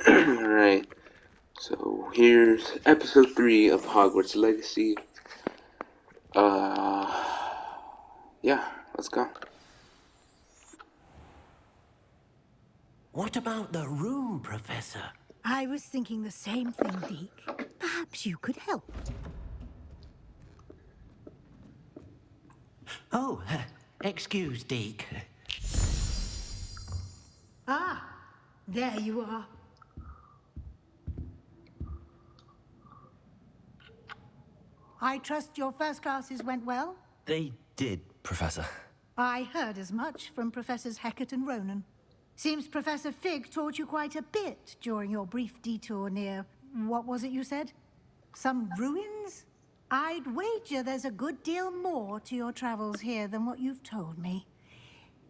Alright, so here's episode 3 of Hogwarts Legacy. Yeah, let's go. What about the room, Professor? I was thinking the same thing, Deke. Perhaps you could help. Oh, excuse, Deke. Ah, there you are. I trust your first classes went well? They did, Professor. I heard as much from Professors Hecat and Ronan. Seems Professor Fig taught you quite a bit during your brief detour near... what was it you said? Some ruins? I'd wager there's a good deal more to your travels here than what you've told me.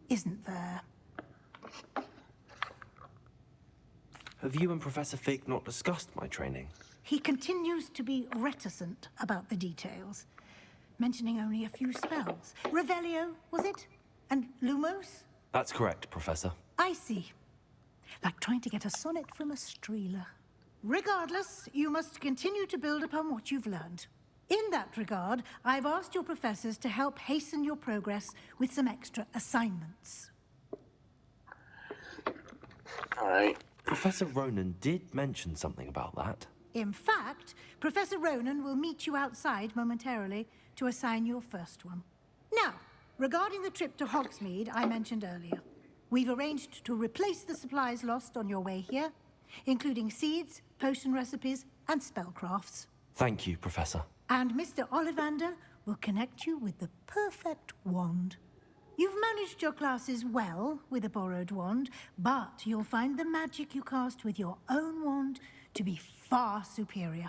Isn't there? Have you and Professor Fig not discussed my training? He continues to be reticent about the details, mentioning only a few spells. Revelio, was it? And Lumos? That's correct, Professor. I see. Like trying to get a sonnet from a streeler. Regardless, you must continue to build upon what you've learned. In that regard, I've asked your professors to help hasten your progress with some extra assignments. Alright. Professor Ronan did mention something about that. In fact, Professor Ronan will meet you outside momentarily to assign your first one. Now, regarding the trip to Hogsmeade I mentioned earlier, we've arranged to replace the supplies lost on your way here, including seeds, potion recipes, and spellcrafts. Thank you, Professor. And Mr. Ollivander will connect you with the perfect wand. You've managed your classes well with a borrowed wand, but you'll find the magic you cast with your own wand to be far superior.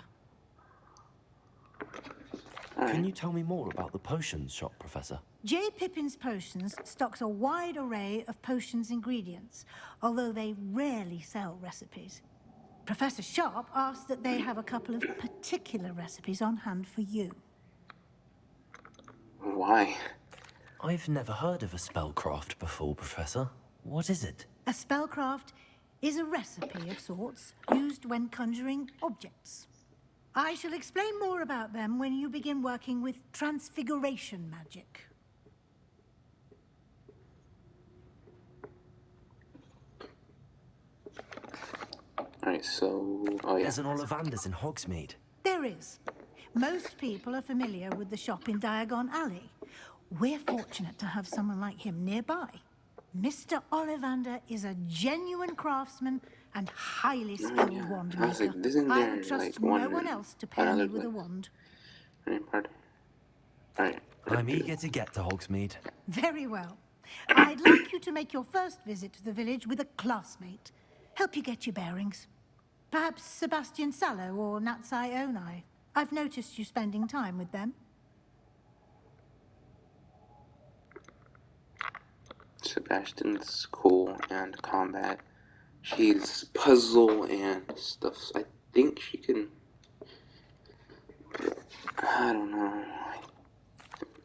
Can you tell me more about the potions shop, Professor? J. Pippin's Potions stocks a wide array of potions ingredients, although they rarely sell recipes. Professor Sharp asked that they have a couple of particular recipes on hand for you. Why? I've never heard of a spellcraft before, Professor. What is it? A spellcraft is a recipe of sorts used when conjuring objects. I shall explain more about them when you begin working with transfiguration magic. Alright, so... oh yeah. There's an Ollivander's in Hogsmeade. There is. Most people are familiar with the shop in Diagon Alley. We're fortunate to have someone like him nearby. Mr. Ollivander is a genuine craftsman and highly skilled wand I was maker. like, isn't I there, would trust like, no one else to pair me with a wand. Alright. I'm eager to get to Hogsmeade. Very well. I'd like you to make your first visit to the village with a classmate. Help you get your bearings. Perhaps Sebastian Sallow or Natsai Onai. I've noticed you spending time with them. Sebastian's cool and combat. She's puzzle and stuff. So I think she can... I don't know.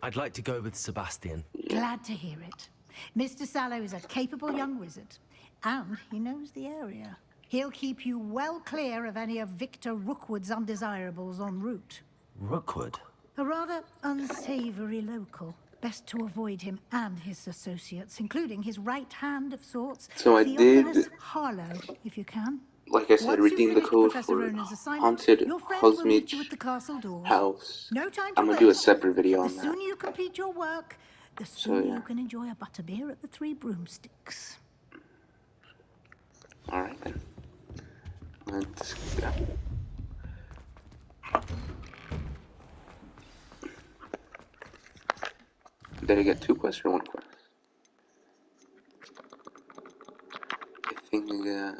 I'd like to go with Sebastian. Glad to hear it. Mr. Sallow is a capable young wizard, and he knows the area. He'll keep you well clear of any of Victor Rookwood's undesirables en route. Rookwood? A rather unsavory local. Best to avoid him and his associates, including his right hand of sorts, So I Theophilus did, Harlow, if you can. like I said, Once redeem you've the finished code Professor for Ronan's assignment, Haunted your friend will meet you Hogsmeade at the castle doors. House. No time to I'm gonna do a waste. separate video The on that. sooner you complete your work, the sooner yeah. you can enjoy a butterbeer at the Three Broomsticks. Alright then. Let's go. Did I get 2 quests or 1 quest? I think I got...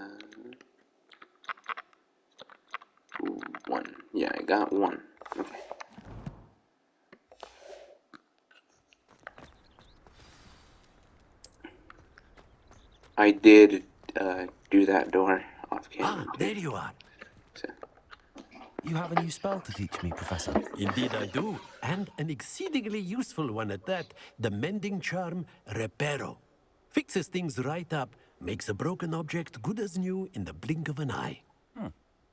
1. Yeah, I got 1. Okay. I did do that door off camera. There you are. So, You have a new spell to teach me, Professor. Indeed I do, and an exceedingly useful one at that. The mending charm, Reparo. Fixes things right up, makes a broken object good as new in the blink of an eye.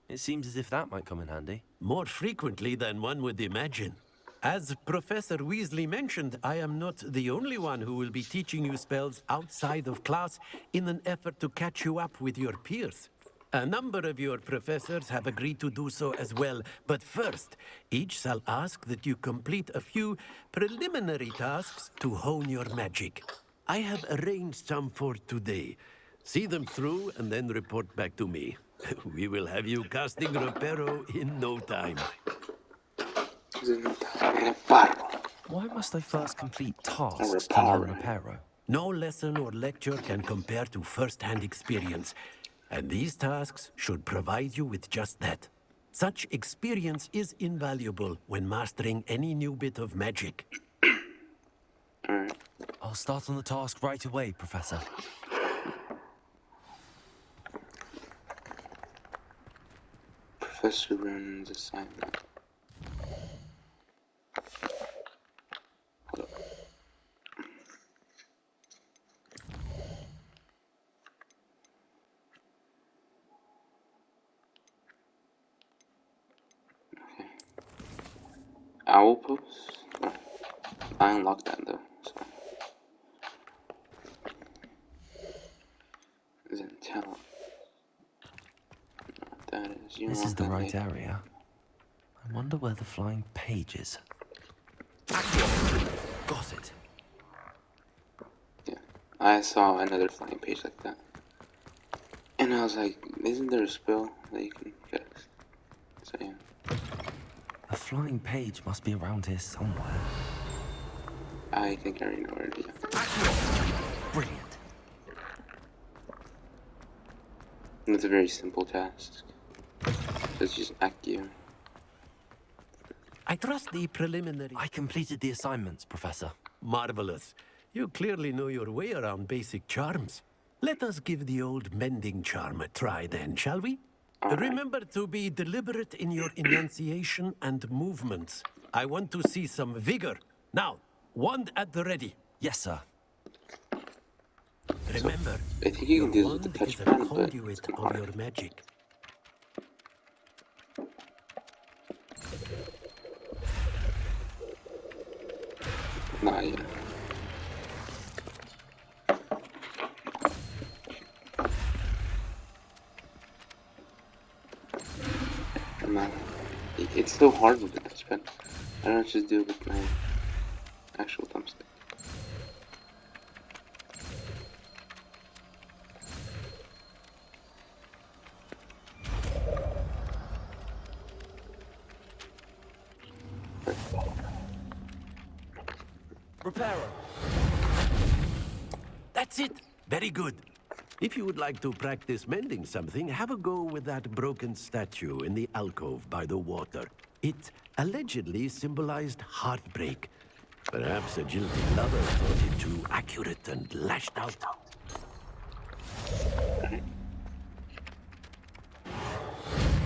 It seems as if that might come in handy. More frequently than one would imagine. As Professor Weasley mentioned, I am not the only one who will be teaching you spells outside of class in an effort to catch you up with your peers. A number of your professors have agreed to do so as well, but first, each shall ask that you complete a few preliminary tasks to hone your magic. I have arranged some for today. See them through and then report back to me. We will have you casting Reparo in no time. Reparo. Why must I first complete Or tasks to learn reparo. Reparo? No lesson or lecture can compare to first-hand experience, and these tasks should provide you with just that. Such experience is invaluable when mastering any new bit of magic. Alright. I'll start on the task right away, Professor. Professor Ronen's assignment. Owl post? Oh, I unlocked that though, so. Isn't talent. That is. You This is want the that right later. area. I wonder where the flying page is. Got it. Yeah. I saw another flying page like that. And I was like, isn't there a spell that you can get? So yeah. A flying page must be around here somewhere. I think I already know where it is. Brilliant. And it's a very simple task. It's just Accio. I trust the preliminary... I completed the assignments, Professor. Marvelous. You clearly know your way around basic charms. Let us give the old mending charm a try then, shall we? All right. Remember to be deliberate in your enunciation and movements. I want to see some vigor. Now, wand at the ready. Yes, sir. Remember, I think you your can do this with the wand is a touchpad, but conduit it's kind of of hard. your magic. Not yet. Man, it's so hard with the touchpad. I don't just do it with my actual thumbstick. Reparo. That's it. Very good. If you would like to practice mending something, have a go with that broken statue in the alcove by the water. It allegedly symbolized heartbreak. Perhaps a jilted lover thought it too accurate and lashed out.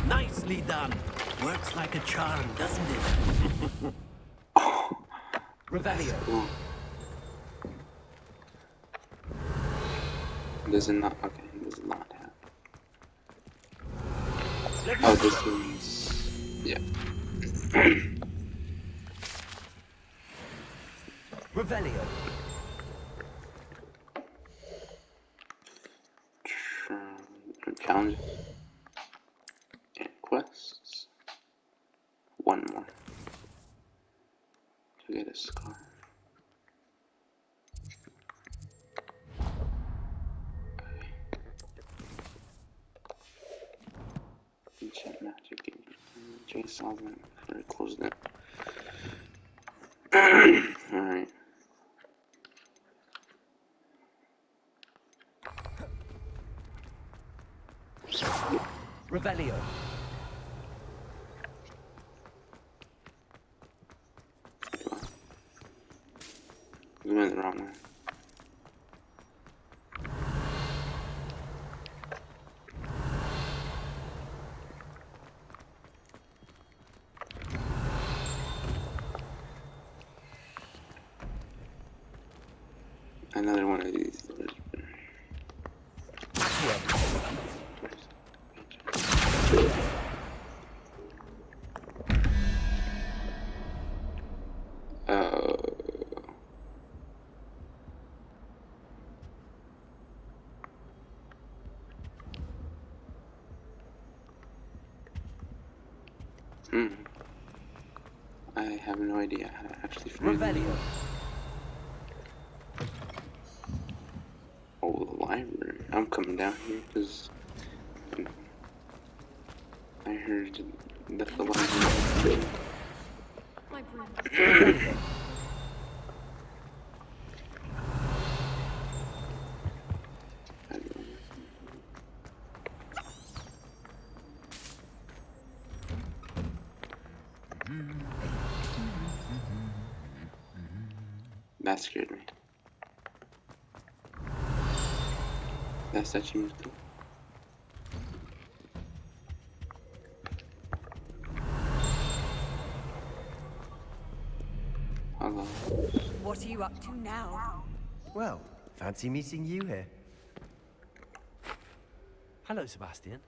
Nicely done. Works like a charm, doesn't it? Revelio. Ooh. Does it not? Okay, does it not have? Oh, this is. Yeah. Revelio. Challenges and quests. One more to get a scar. Enchant magic. Chase Solomon before I closed it. Alright. Revelio. You went the wrong way. Another one of these. I have no idea how to actually find it. Revelio. Oh, the library. I'm coming down here because I heard that the library. My broom. Revelio. That scared me. That's such a music. Hello. What are you up to now? Well, fancy meeting you here. Hello, Sebastian.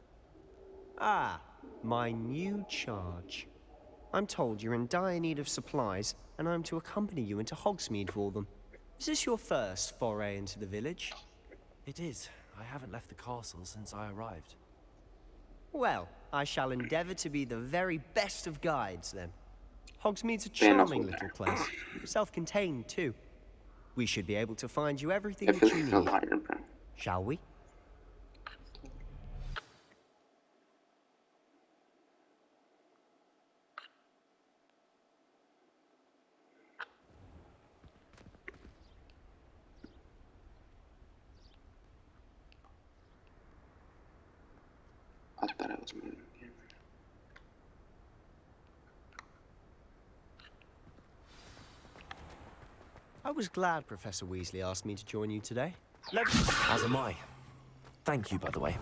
Ah, my new charge. I'm told you're in dire need of supplies, and I'm to accompany you into Hogsmeade for them. Is this your first foray into the village? It is. I haven't left the castle since I arrived. Well, I shall endeavor to be the very best of guides, then. Hogsmeade's a Man, that's charming what little place. Self-contained, too. We should be able to find you everything I that feel you like a need. liar, bro. Shall we? I thought I was moving. I was glad Professor Weasley asked me to join you today. As am I. Thank you, by the way.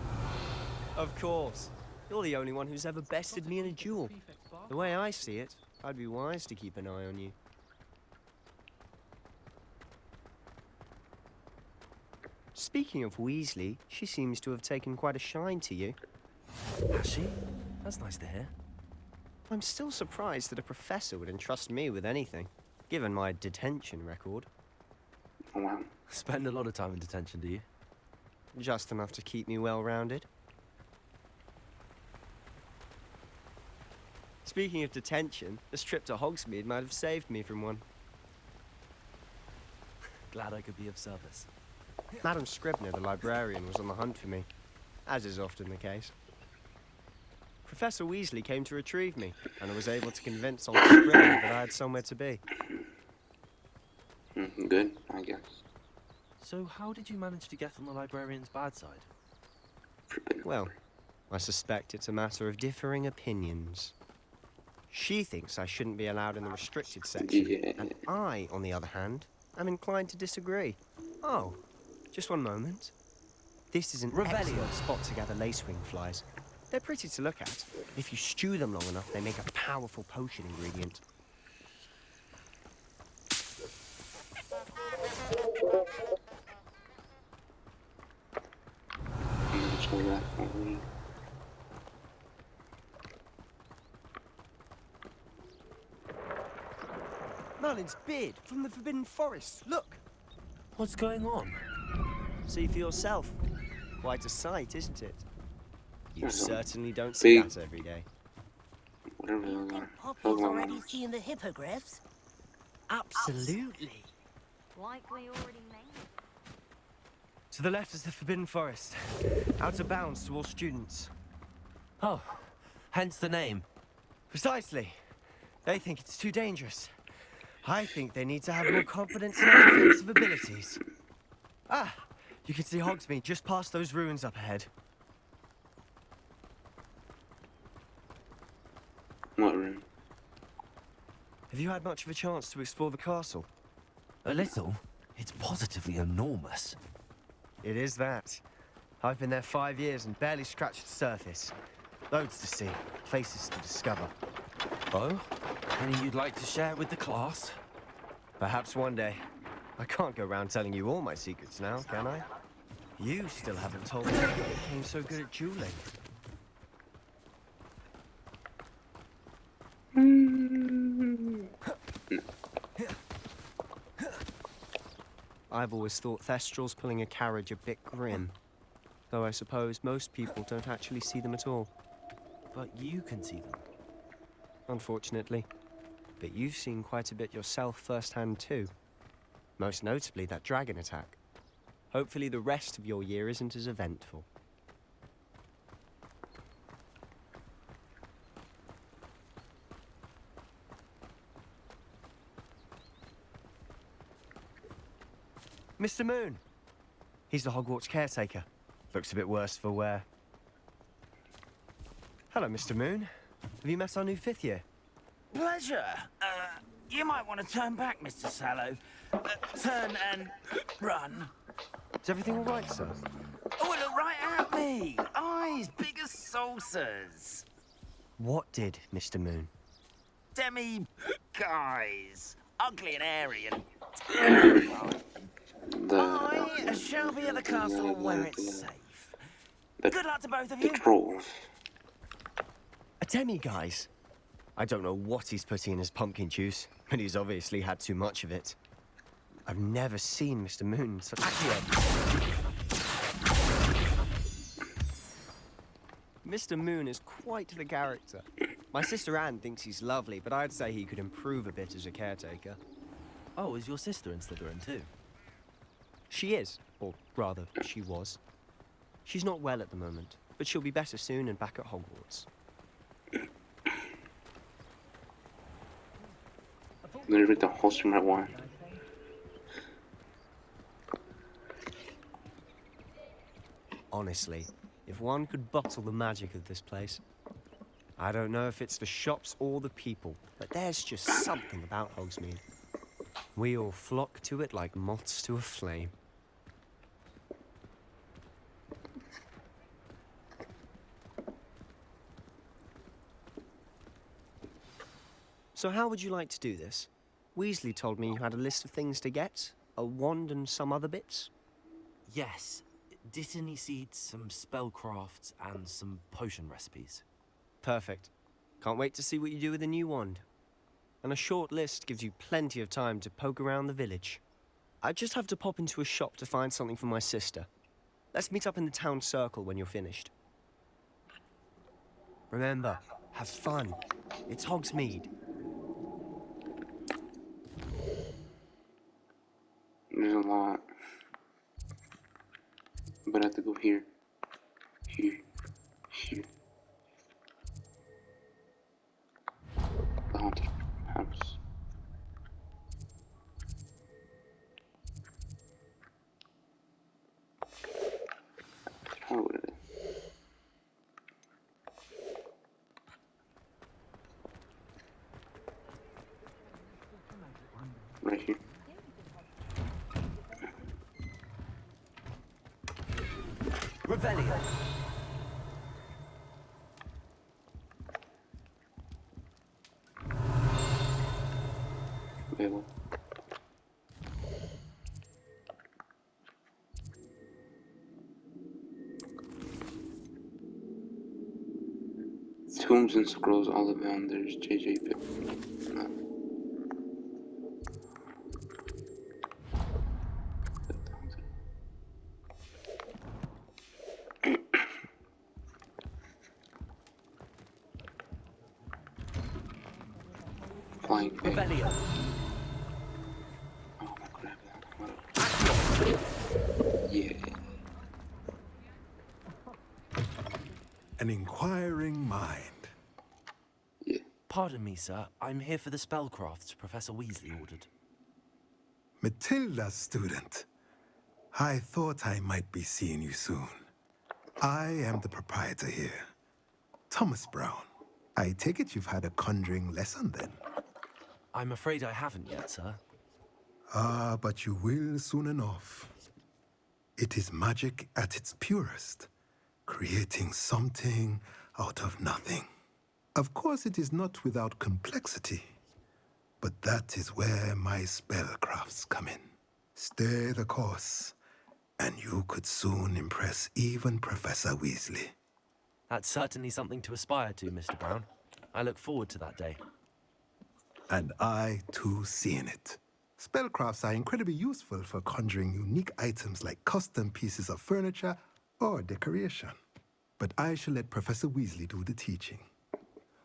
Of course. You're the only one who's ever bested me in a duel. The way I see it, I'd be wise to keep an eye on you. Speaking of Weasley, she seems to have taken quite a shine to you. Has she? That's nice to hear. I'm still surprised that a professor would entrust me with anything, given my detention record. Oh, wow. Spend a lot of time in detention, do you? Just enough to keep me well-rounded. Speaking of detention, this trip to Hogsmeade might have saved me from one. Glad I could be of service. Madam Scribner, the librarian, was on the hunt for me, as is often the case. Professor Weasley came to retrieve me, and I was able to convince old Scribner that I had somewhere to be. Good, I guess. So how did you manage to get on the librarian's bad side? Well, I suspect it's a matter of differing opinions. She thinks I shouldn't be allowed in the restricted section, Yeah. and I, on the other hand, am inclined to disagree. Oh, just one moment. This is an excellent spot to gather lacewing flies. They're pretty to look at. If you stew them long enough, they make a powerful potion ingredient. I'm gonna show that only. Merlin's beard from the Forbidden Forest. Look! What's going on? See for yourself. Quite a sight, isn't it? You There's a certainly don't see big- that every day. Whatever You those think are. Poppy's Those are already ones. seen the hippogriffs? Absolutely. Like we already made. To the left is the Forbidden Forest. Out of bounds to all students. Oh, hence the name. Precisely. They think it's too dangerous. I think they need to have more confidence in our defensive abilities. Ah, you can see Hogsmeade just past those ruins up ahead. What room? Have you had much of a chance to explore the castle? A little. It's positively enormous. It is that. I've been there 5 years and barely scratched the surface. Loads to see, places to discover. Oh? Any you'd like to share with the class? Perhaps one day. I can't go around telling you all my secrets now, can I? You still haven't told me how you became so good at dueling. I've always thought Thestrals pulling a carriage a bit grim. Though I suppose most people don't actually see them at all. But you can see them. Unfortunately. But you've seen quite a bit yourself firsthand too. Most notably that dragon attack. Hopefully the rest of your year isn't as eventful. Mr. Moon! He's the Hogwarts caretaker. Looks a bit worse for wear. Hello, Mr. Moon. Have you met our new 5th year? Pleasure. You might want to turn back, Mr. Sallow. Turn and run. Is everything all right, sir? Oh, look right at me. Eyes big as saucers. What did, Mr. Moon? Guys. Ugly and airy and The I shall be at the castle where it's safe. Good luck to both of you. trolls. A demi-guise? I don't know what he's putting in his pumpkin juice, but he's obviously had too much of it. I've never seen Mr. Moon such Mr. Moon is quite the character. My sister Anne thinks he's lovely, but I'd say he could improve a bit as a caretaker. Oh, is your sister in Slytherin too? She is, or rather, she was. She's not well at the moment, but she'll be better soon and back at Hogwarts. Let me read the whole stream at one. Honestly, if one could bottle the magic of this place. I don't know if it's the shops or the people, but there's just something about Hogsmeade. We all flock to it like moths to a flame. So how would you like to do this? Weasley told me you had a list of things to get, a wand and some other bits. Yes. Didn't he seed some spellcrafts and some potion recipes? Perfect. Can't wait to see what you do with the new wand. And a short list gives you plenty of time to poke around the village. I just have to pop into a shop to find something for my sister. Let's meet up in the town circle when you're finished. Remember, have fun. It's Hogsmeade. There's a lot. But I have to go here. Here. Here. The haunted house. Oh, what is it? Right here. Revelio. Wait, what? Tombs and scrolls all around. There's JJ Pitt. Flying pig. Revelio. Oh, grab that. Yeah. An inquiring mind. Yeah. Pardon me, sir. I'm here for the spellcrafts Professor Weasley ordered. Matilda, student. I thought I might be seeing you soon. I am the proprietor here, Thomas Brown. I take it you've had a conjuring lesson then? I'm afraid I haven't yet, sir. Ah, but you will soon enough. It is magic at its purest, creating something out of nothing. Of course, it is not without complexity, but that is where my spellcrafts come in. Stay the course, And you could soon impress even Professor Weasley. That's certainly something to aspire to, Mr. Brown. I look forward to that day. And I, too, see in it. Spellcrafts are incredibly useful for conjuring unique items like custom pieces of furniture or decoration. But I shall let Professor Weasley do the teaching.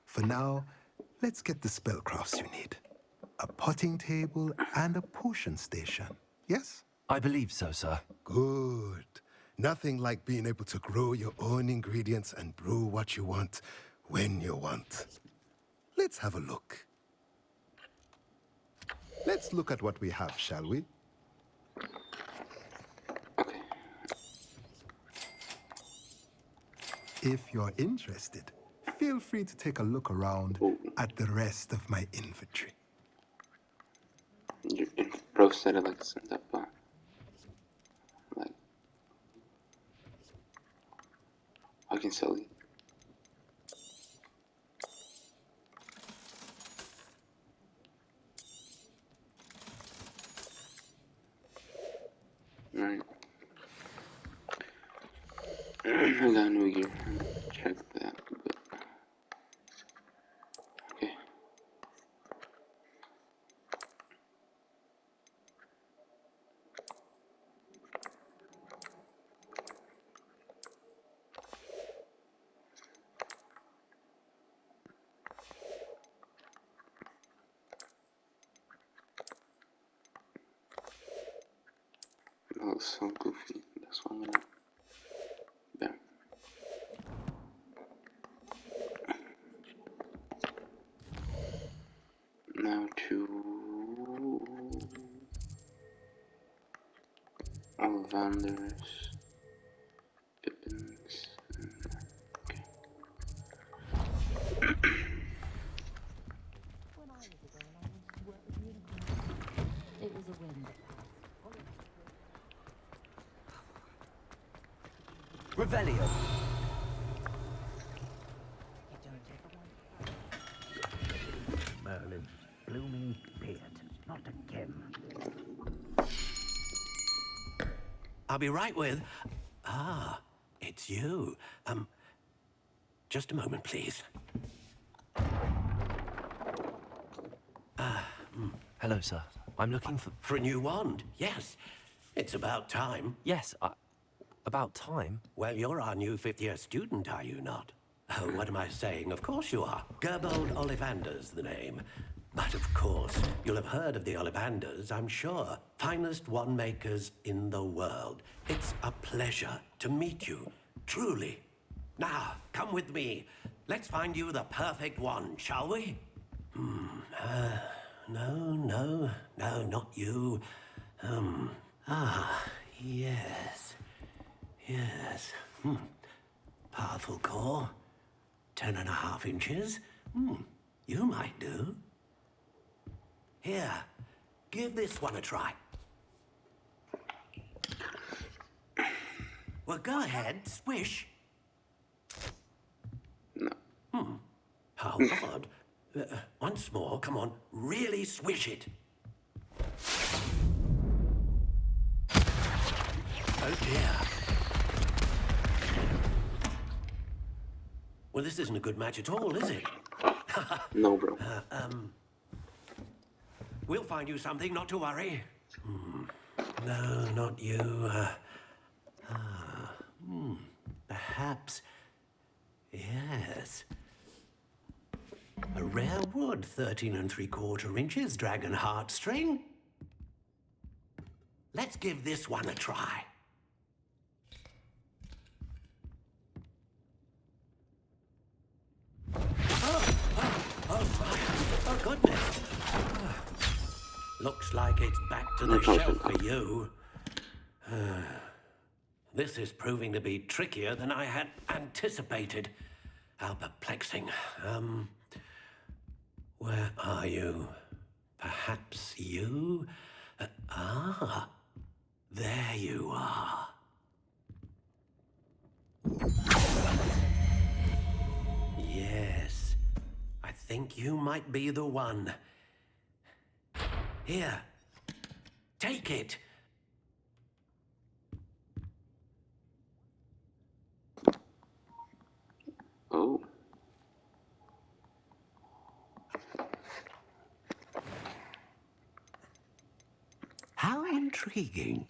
For now, let's get the spellcrafts you need. A potting table and a potion station, yes? I believe so, sir. Good. Nothing like being able to grow your own ingredients and brew what you want when you want. Let's have a look. Let's look at what we have, shall we? If you're interested, feel free to take a look around at the rest of my inventory. Bro said it like sent up, like fucking silly. Alright. I got new gear. Check that. But okay. That looks so goofy. That's why I'm gonna. Bam. Now to Ollivanders, Pippins, okay. It was a win. Revelio. Merlin's blooming beard, not a Kim. I'll be right with... Ah, it's you. Just a moment, please. Hello, sir. I'm looking for... For a new wand, yes. It's about time. Yes, about time. Well, you're our new fifth-year student, are you not? Oh, what am I saying? Of course you are. Gerbold Ollivander's the name. But of course, you'll have heard of the Ollivanders, I'm sure. Finest wand makers in the world. It's a pleasure to meet you, truly. Now, come with me. Let's find you the perfect wand, shall we? No, not you. Yes. Yes. Powerful core. 10.5 inches. You might do. Here, give this one a try. Well, go ahead, swish. No. How odd. Once more, come on, really swish it. Oh dear. Well, this isn't a good match at all, is it? No, bro. We'll find you something, not to worry. No, not you. Perhaps. Yes. A rare wood, 13 3/4 inches, dragon heartstring. Let's give this one a try. Oh, goodness. Looks like it's back to the shelf for you. This is proving to be trickier than I had anticipated. How perplexing. Where are you? Perhaps you? There you are. Yes, I think you might be the one. Here, take it. intriguing.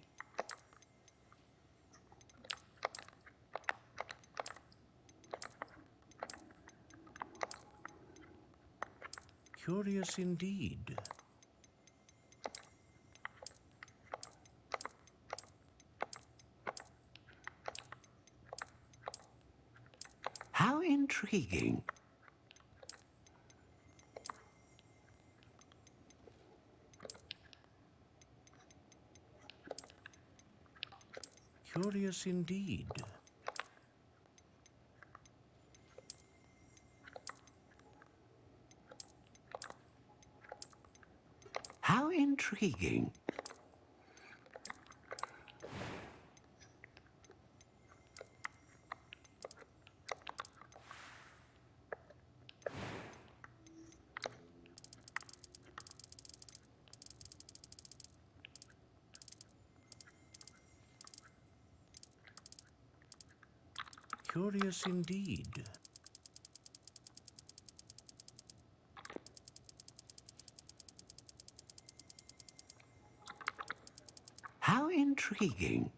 Curious indeed. How intriguing. Curious indeed. How intriguing. Curious indeed. How intriguing.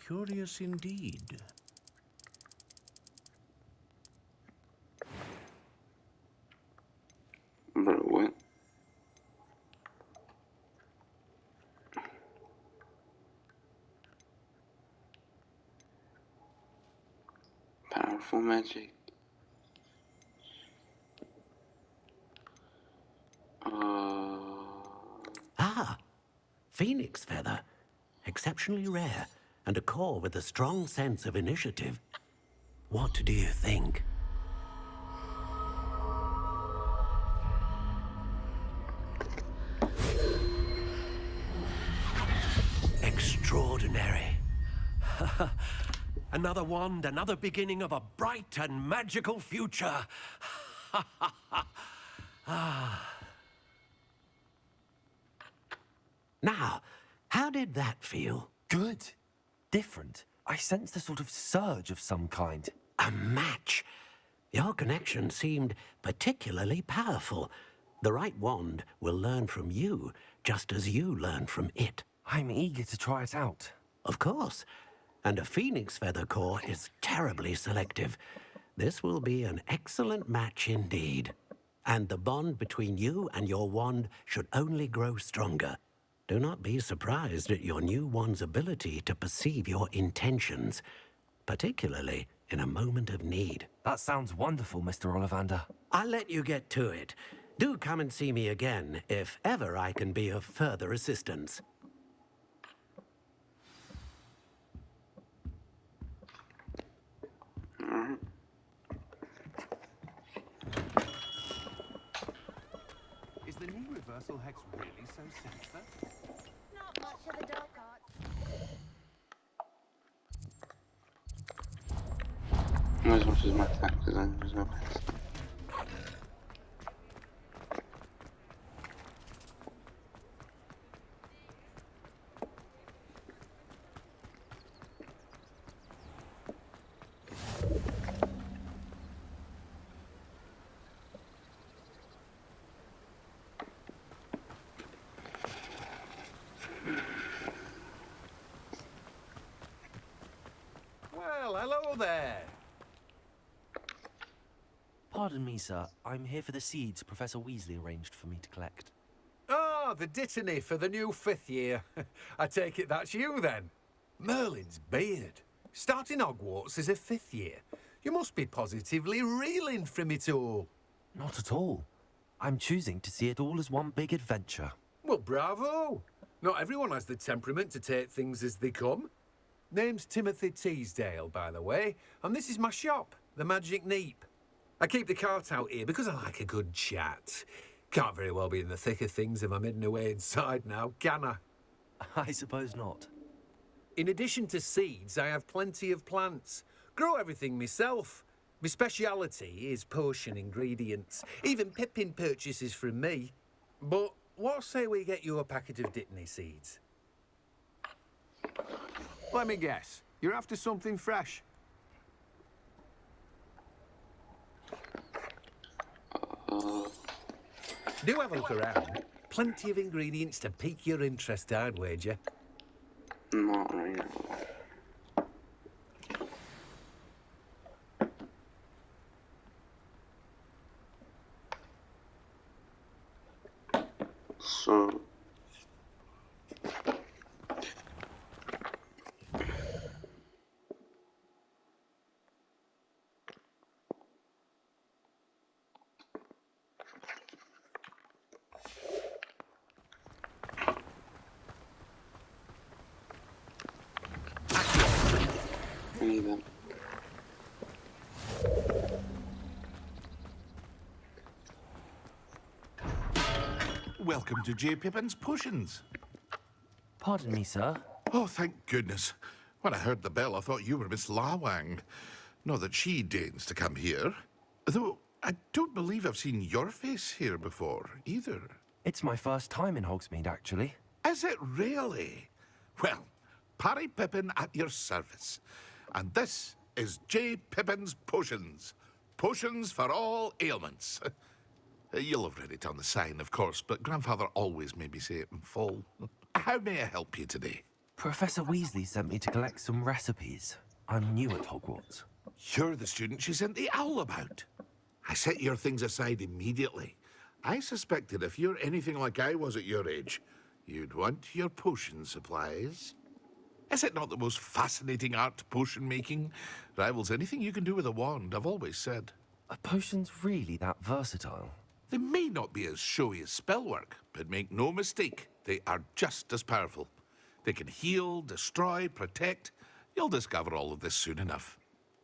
Curious indeed. Bro, what? Powerful magic. Ah, phoenix feather. Exceptionally rare, and a core with a strong sense of initiative. What do you think? Extraordinary. Another wand, another beginning of a bright and magical future. Now, how did that feel? Good. Different. I sensed a sort of surge of some kind. A match. Your connection seemed particularly powerful. The right wand will learn from you, just as you learn from it. I'm eager to try it out. Of course. And a phoenix feather core is terribly selective. This will be an excellent match indeed. And the bond between you and your wand should only grow stronger. Do not be surprised at your new wand's ability to perceive your intentions, particularly in a moment of need. That sounds wonderful, Mr. Ollivander. I'll let you get to it. Do come and see me again if ever I can be of further assistance. Is the new reversal hex really so sinister? Not much of a dark art. Not as much as my attack, because there's no pass. Well, hello there. Pardon me, sir. I'm here for the seeds Professor Weasley arranged for me to collect. Ah, the dittany for the new 5th year. I take it that's you then. Merlin's beard. Starting Hogwarts as a 5th year. You must be positively reeling from it all. Not at all. I'm choosing to see it all as one big adventure. Well, bravo. Not everyone has the temperament to take things as they come. Name's Timothy Teasdale, by the way, and this is my shop, the Magic Neep. I keep the cart out here because I like a good chat. Can't very well be in the thick of things if I'm hidden away inside now, can I? I suppose not. In addition to seeds, I have plenty of plants. Grow everything myself. My speciality is potion ingredients. Even Pippin purchases from me. But what say we get you a packet of dittany seeds? Let me guess. You're after something fresh. Do have a look around. Plenty of ingredients to pique your interest, I'd wager. Not right now. So I need that. Welcome to J. Pippin's Potions. Pardon me, sir. Oh, thank goodness. When I heard the bell, I thought you were Miss Lawang. Not that she deigns to come here. Though, I don't believe I've seen your face here before, either. It's my first time in Hogsmeade, actually. Is it really? Well, Parry Pippin at your service. And this is J. Pippin's Potions. Potions for all ailments. You'll have read it on the sign, of course, but Grandfather always made me say it in full. How may I help you today? Professor Weasley sent me to collect some recipes. I'm new at Hogwarts. You're the student she sent the owl about. I set your things aside immediately. I suspected if you're anything like I was at your age, you'd want your potion supplies. Is it not the most fascinating art, potion making? Rivals anything you can do with a wand, I've always said. Are potions really that versatile? They may not be as showy as spellwork, but make no mistake, they are just as powerful. They can heal, destroy, protect. You'll discover all of this soon enough.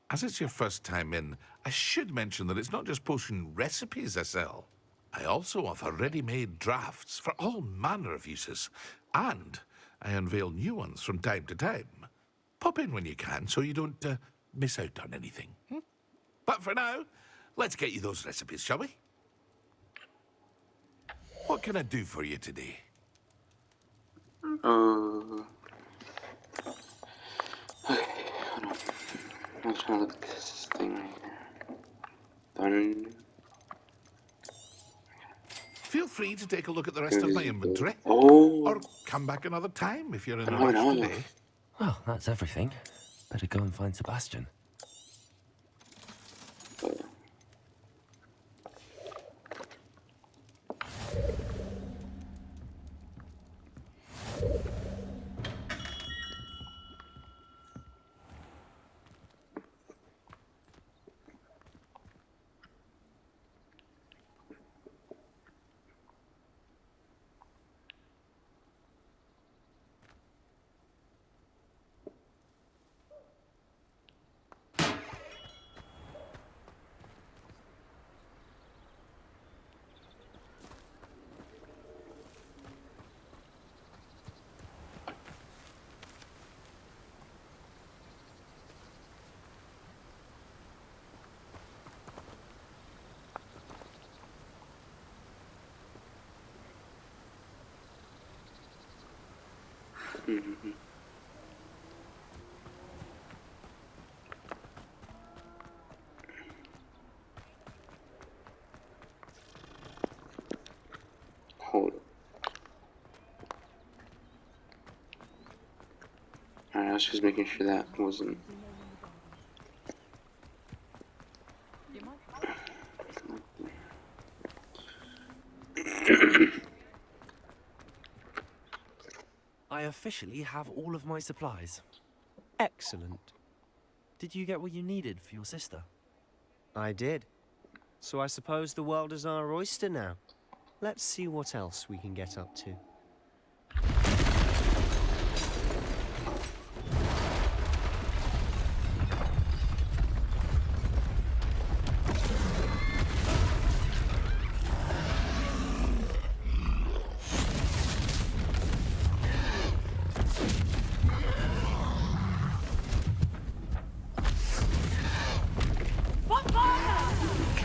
As it's your first time in, I should mention that it's not just potion recipes I sell. I also offer ready-made drafts for all manner of uses, and I unveil new ones from time to time. Pop in when you can so you don't miss out on anything. But for now, let's get you those recipes, shall we? What can I do for you today? Okay, hold on. I'm just gonna look at this thing right here. Done. Feel free to take a look at the rest of my inventory. Oh. Or come back another time if you're in a No, rush no. today. Well, that's everything. Better go and find Sebastian. Hold up. Alright, I was just making sure that wasn't. I officially have all of my supplies. Excellent. Did you get what you needed for your sister? I did. So I suppose the world is our oyster now. Let's see what else we can get up to.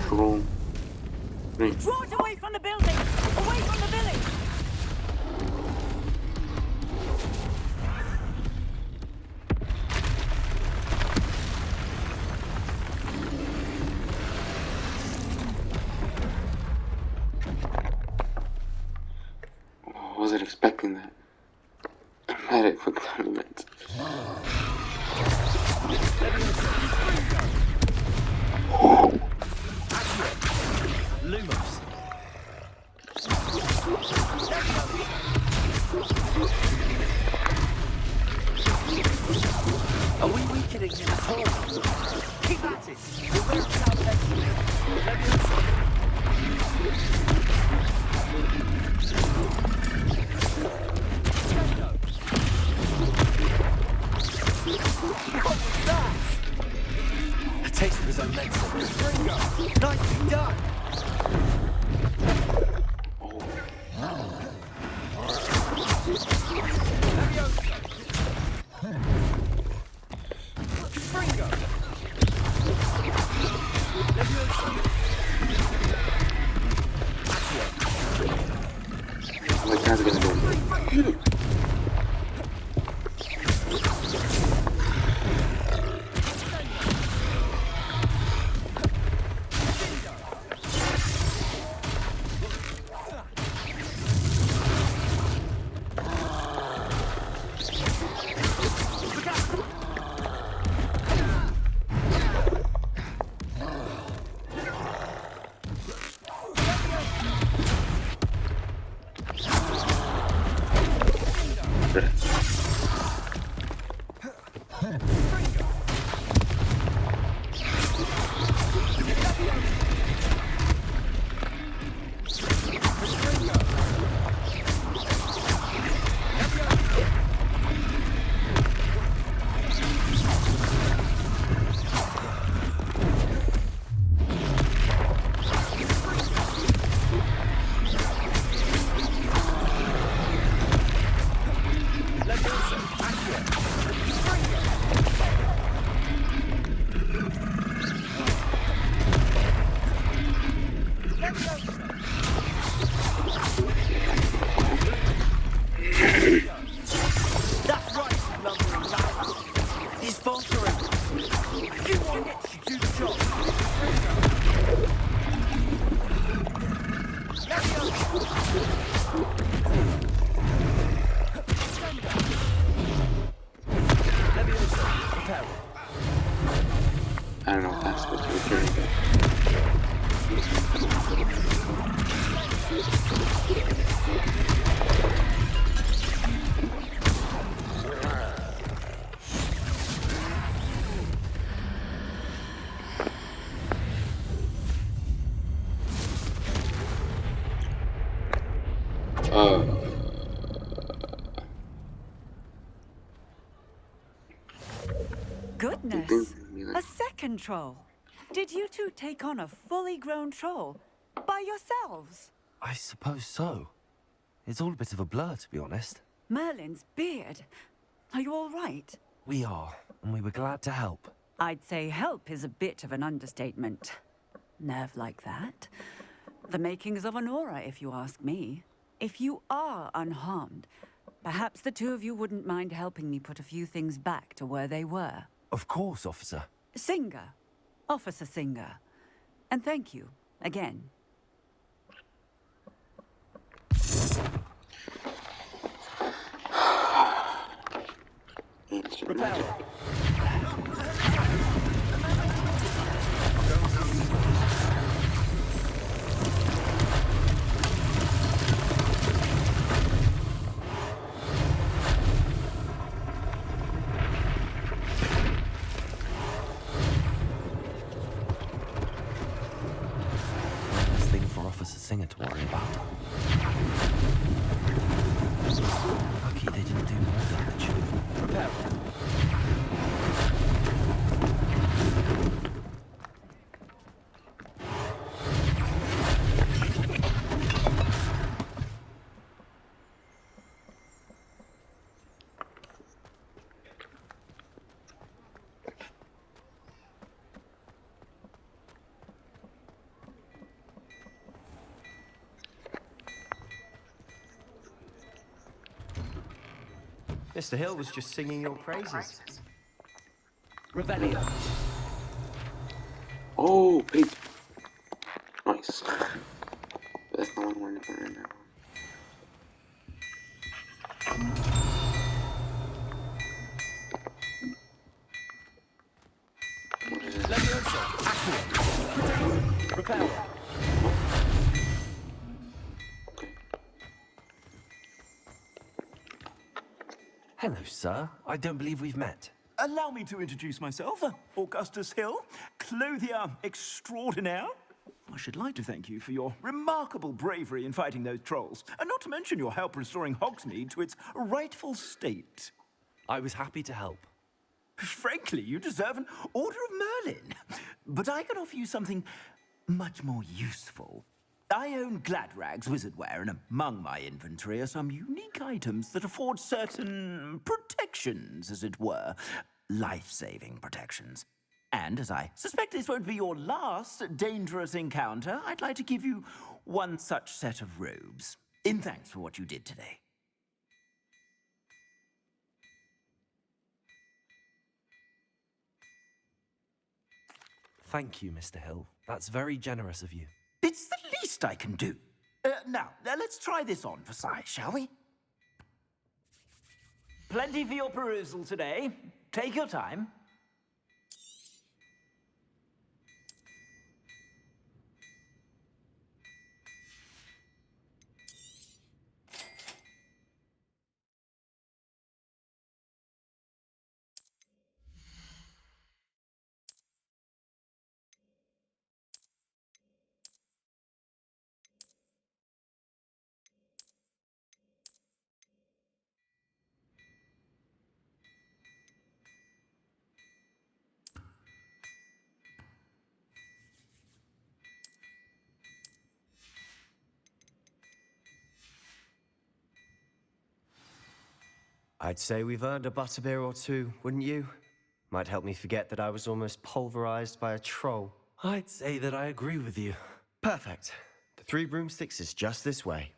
Troll. Draw it away from the building! Away from the village! wasn't expecting that. I'm mad at quick compliments. Lumos. Are we weakening him at all? Keep at it. We're working out What was that? A taste of his own medicine. Ringo, nicely done. What time's gonna go? I don't know what that's supposed to return, but... Goodness, a second troll. Did you two take on a fully grown troll by yourselves? I suppose so. It's all a bit of a blur, to be honest. Merlin's beard. Are you all right? We are, and we were glad to help. I'd say help is a bit of an understatement. Nerve like that. The makings of an aura, if you ask me. If you are unharmed, perhaps the two of you wouldn't mind helping me put a few things back to where they were. Of course, officer. Singer. Officer Singer. And thank you, again. Repel. Singer to worry about. Lucky they didn't do more damage. Repel. Mr. Hill was just singing your praises. Revelio. Oh, pig. Nice. That's the one we're looking right now. Hello, sir. I don't believe we've met. Allow me to introduce myself, Augustus Hill, clothier extraordinaire. I should like to thank you for your remarkable bravery in fighting those trolls, and not to mention your help restoring Hogsmeade to its rightful state. I was happy to help. Frankly, you deserve an Order of Merlin. But I can offer you something much more useful. I own Gladrag's wizardware, and among my inventory are some unique items that afford certain protections, as it were. Life-saving protections. And as I suspect this won't be your last dangerous encounter, I'd like to give you one such set of robes, in thanks for what you did today. Thank you, Mr. Hill. That's very generous of you. It's the least I can do. Now, let's try this on for size, shall we? Plenty for your perusal today. Take your time. I'd say we've earned a butterbeer or two, wouldn't you? Might help me forget that I was almost pulverized by a troll. I'd say that I agree with you. Perfect. The 3 broomsticks is just this way.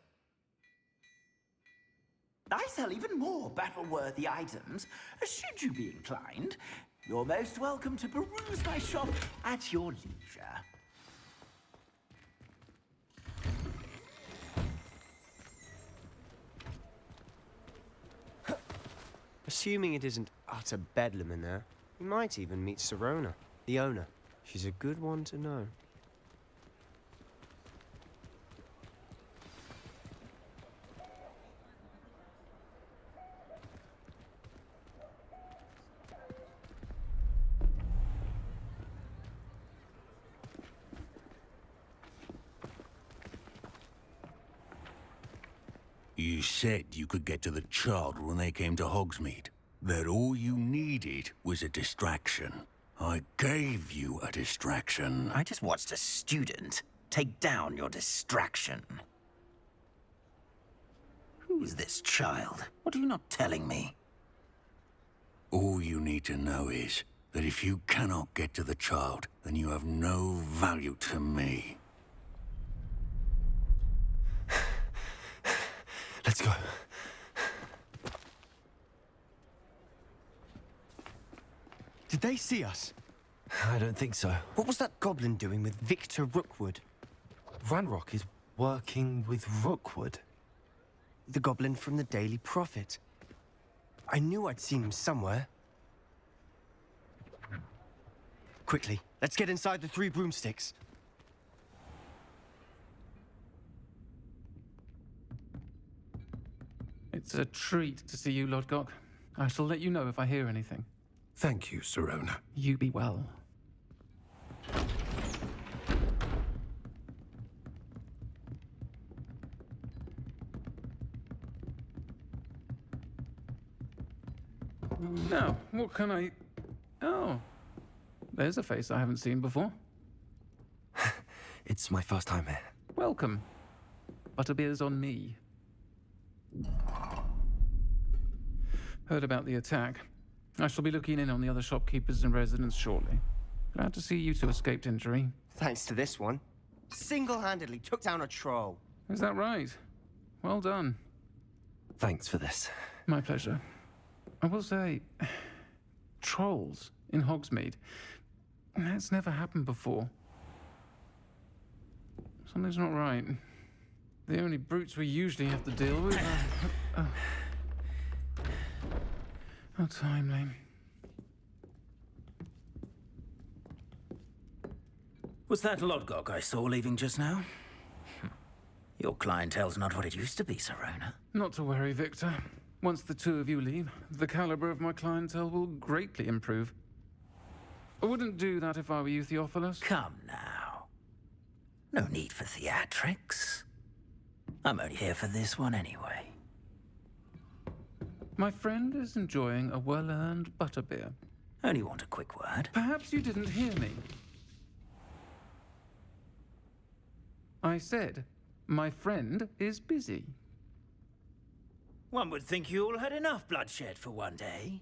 I sell even more battle-worthy items. Should you be inclined, you're most welcome to peruse my shop at your leisure. Assuming it isn't utter bedlam in there, we might even meet Sirona, the owner. She's a good one to know. You said you could get to the child when they came to Hogsmeade. That all you needed was a distraction. I gave you a distraction. I just watched a student take down your distraction. Who is this child? What are you not telling me? All you need to know is that if you cannot get to the child, then you have no value to me. Let's go. Did they see us? I don't think so. What was that goblin doing with Victor Rookwood? Ranrock is working with Rookwood. The goblin from the Daily Prophet. I knew I'd seen him somewhere. Quickly, let's get inside the 3 broomsticks. It's a treat to see you, Lodgok. I shall let you know if I hear anything. Thank you, Sirona. You be well. Now, what can I... Oh, there's a face I haven't seen before. It's my first time here. Welcome. Butterbeer's on me. Heard about the attack. I shall be looking in on the other shopkeepers and residents shortly. Glad to see you two escaped injury. Thanks to this one. Single-handedly took down a troll. Is that right? Well done. Thanks for this. My pleasure. I will say, trolls in Hogsmeade. That's never happened before. Something's not right. The only brutes we usually have to deal with are... How timely. Was that Lodgok I saw leaving just now? Your clientele's not what it used to be, Sirona. Not to worry, Victor. Once the two of you leave, the caliber of my clientele will greatly improve. I wouldn't do that if I were you, Theophilus. Come now. No need for theatrics. I'm only here for this one anyway. My friend is enjoying a well-earned butterbeer. Only want a quick word. Perhaps you didn't hear me. I said, my friend is busy. One would think you all had enough bloodshed for one day.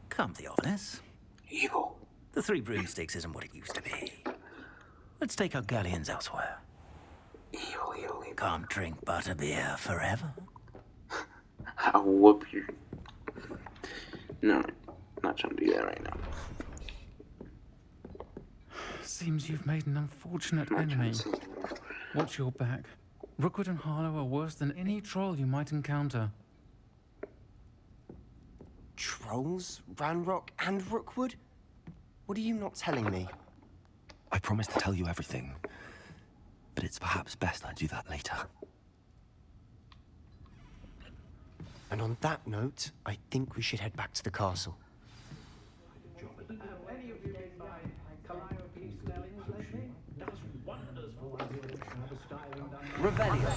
Come, Theophilus. Evil. The Three Broomsticks isn't what it used to be. Let's take our galleons elsewhere. Evil, evil, evil. Can't drink butterbeer forever. I'll whoop you. No, not trying to do that right now. Seems you've made an unfortunate enemy. Watch your back. Rookwood and Harlow are worse than any troll you might encounter. Trolls? Ranrock and Rookwood? What are you not telling me? I promised to tell you everything, but it's perhaps best I do that later. And on that note, I think we should head back to the castle. Revelio.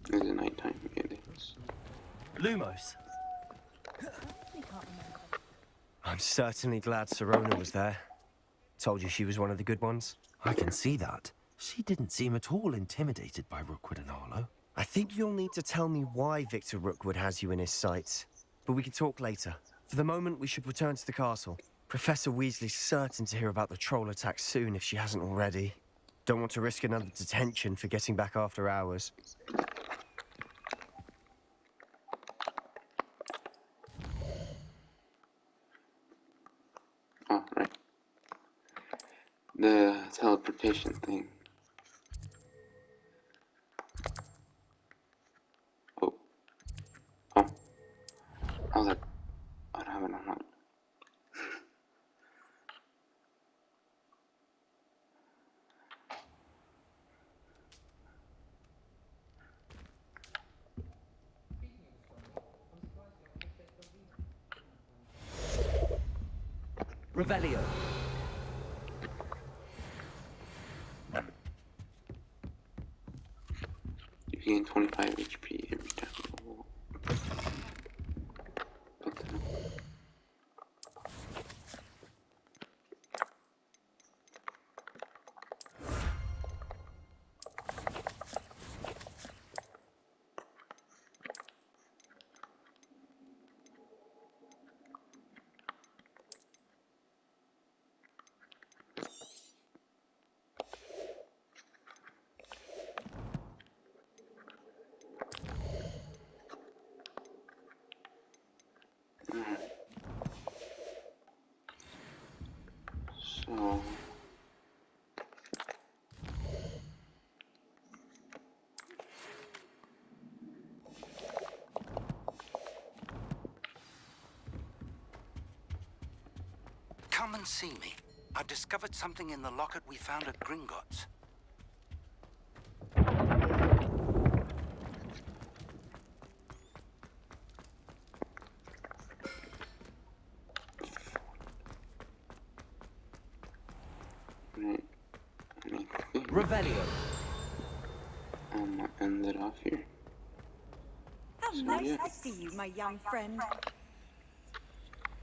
Is it nighttime? It is. Lumos. I'm certainly glad Sirona was there. Told you she was one of the good ones. I can see that. She didn't seem at all intimidated by Rookwood and Harlow. I think you'll need to tell me why Victor Rookwood has you in his sights. But we can talk later. For the moment, we should return to the castle. Professor Weasley's certain to hear about the troll attack soon if she hasn't already. Don't want to risk another detention for getting back after hours. Oh, right. The teleportation thing. Oh. Oh. I was like, I don't have it unlocked. Revelio. You gain 25 HP every time you walk. So Come and see me. I've discovered something in the locket we found at Gringotts. Revelio. I'm gonna end it off here. How So, nice yeah. to see you, my young friend.